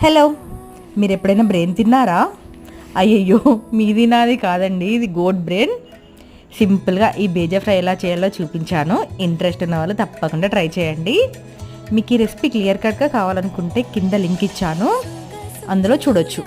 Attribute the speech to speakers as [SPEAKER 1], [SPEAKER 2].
[SPEAKER 1] Hello, మీరు ఎప్పుడైనా brain తిన్నారా? అయ్యయ్యో, మీది నాది కాదండి, ఇది గోట్ బ్రెయిన్. సింపుల్గా ఈ బేజా ఫ్రై ఎలా చేయాలో చూపించాను. ఇంట్రెస్ట్ ఉన్న వాళ్ళు తప్పకుండా ట్రై చేయండి. మీకు ఈ రెసిపీ క్లియర్ కట్గా కావాలనుకుంటే కింద లింక్ ఇచ్చాను, అందులో చూడొచ్చు.